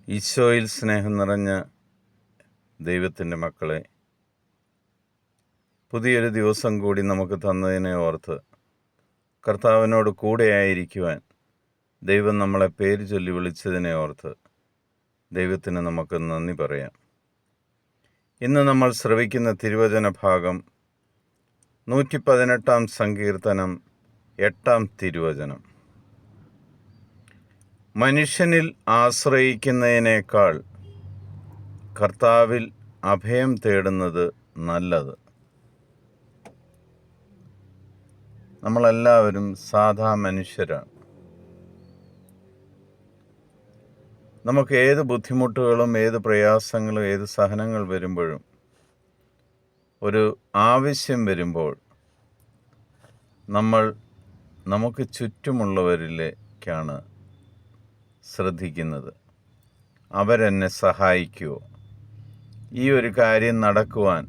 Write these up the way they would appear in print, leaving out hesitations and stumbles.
ഈശോയിൽ സ്നേഹം നിറഞ്ഞ ദൈവത്തിൻ്റെ മക്കളെ, പുതിയൊരു ദിവസം കൂടി നമുക്ക് തന്നതിനെ ഓർത്ത് കർത്താവിനോട് കൂടെയായിരിക്കുവാൻ ദൈവം നമ്മളെ പേര് ചൊല്ലി വിളിച്ചതിനെ ഓർത്ത് ദൈവത്തിന് നമുക്ക് നന്ദി പറയാം. ഇന്ന് നമ്മൾ ശ്രവിക്കുന്ന തിരുവചന ഭാഗം 118 സങ്കീർത്തനം 8 തിരുവചനം. മനുഷ്യനിൽ ആശ്രയിക്കുന്നതിനേക്കാൾ കർത്താവിൽ അഭയം തേടുന്നത് നല്ലത്. നമ്മളെല്ലാവരും സാധാ മനുഷ്യരാണ്. നമുക്ക് ഏത് ബുദ്ധിമുട്ടുകളും ഏത് പ്രയാസങ്ങളും ഏത് സഹനങ്ങൾ വരുമ്പോഴും ഒരു ആവശ്യം വരുമ്പോൾ നമ്മൾ നമുക്ക് ചുറ്റുമുള്ളവരിലേക്കാണ് ശ്രദ്ധിക്കുന്നത്. അവരെന്നെ സഹായിക്കുമോ? ഈ ഒരു കാര്യം നടക്കുവാൻ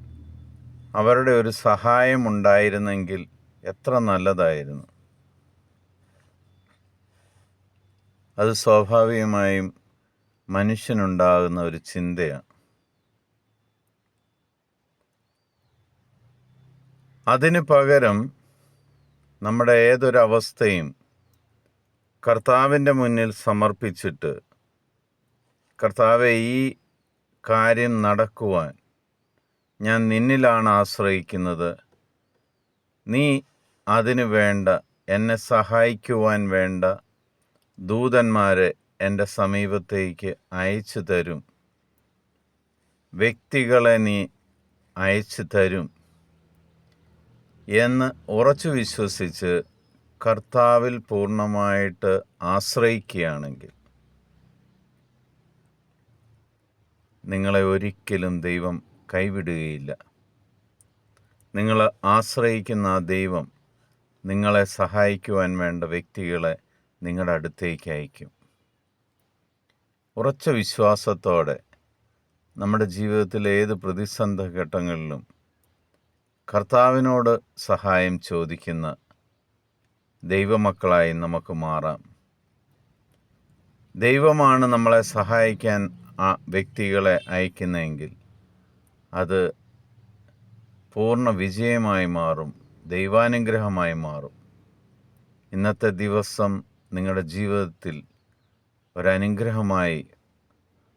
അവരുടെ ഒരു സഹായം ഉണ്ടായിരുന്നെങ്കിൽ എത്ര നല്ലതായിരുന്നു. അത് സ്വാഭാവികമായും മനുഷ്യനുണ്ടാകുന്ന ഒരു ചിന്തയാണ്. അതിന് പകരം നമ്മുടെ ഏതൊരവസ്ഥയും കർത്താവിൻ്റെ മുന്നിൽ സമർപ്പിച്ചിട്ട്, കർത്താവെ, ഈ കാര്യം നടക്കുവാൻ ഞാൻ നിന്നിലാണ് ആശ്രയിക്കുന്നത്. നീ അതിന് വേണ്ട, എന്നെ സഹായിക്കുവാൻ വേണ്ട ദൂതന്മാരെ എൻ്റെ സമീപത്തേക്ക് അയച്ചു തരും, വ്യക്തികളെ നീ അയച്ചു തരും എന്ന് ഉറച്ചു വിശ്വസിച്ച് കർത്താവിൽ പൂർണ്ണമായിട്ട് ആശ്രയിക്കുകയാണെങ്കിൽ നിങ്ങളെ ഒരിക്കലും ദൈവം കൈവിടുകയില്ല. നിങ്ങൾ ആശ്രയിക്കുന്ന ആ ദൈവം നിങ്ങളെ സഹായിക്കുവാൻ വേണ്ട വ്യക്തികളെ നിങ്ങളുടെ അടുത്തേക്ക് അയക്കും. ഉറച്ച വിശ്വാസത്തോടെ നമ്മുടെ ജീവിതത്തിലെ ഏത് പ്രതിസന്ധി ഘട്ടങ്ങളിലും കർത്താവിനോട് സഹായം ചോദിക്കുന്ന ദൈവമക്കളായി നമുക്ക് മാറാം. ദൈവമാണ് നമ്മളെ സഹായിക്കാൻ ആ വ്യക്തികളെ അയക്കുന്നതെങ്കിൽ അത് പൂർണ്ണ വിജയമായി മാറും, ദൈവാനുഗ്രഹമായി മാറും. ഇന്നത്തെ ദിവസം നിങ്ങളുടെ ജീവിതത്തിൽ ഒരനുഗ്രഹമായി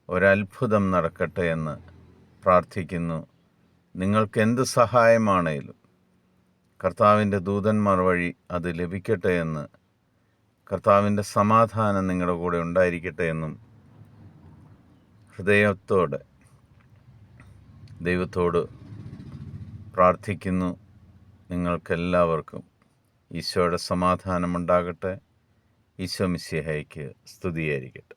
ഒരത്ഭുതം നടക്കട്ടെ എന്ന് പ്രാർത്ഥിക്കുന്നു. നിങ്ങൾക്കെന്ത് സഹായമാണേലും കർത്താവിൻ്റെ ദൂതന്മാർ വഴി അത് ലഭിക്കട്ടെ എന്ന്, കർത്താവിൻ്റെ സമാധാനം നിങ്ങളുടെ കൂടെ ഉണ്ടായിരിക്കട്ടെ എന്നും ഹൃദയത്തോടെ ദൈവത്തോട് പ്രാർത്ഥിക്കുന്നു. നിങ്ങൾക്കെല്ലാവർക്കും ഈശോയുടെ സമാധാനം ഉണ്ടാകട്ടെ. ഈശോ മിശിഹായ്ക്ക് സ്തുതിയായിരിക്കട്ടെ.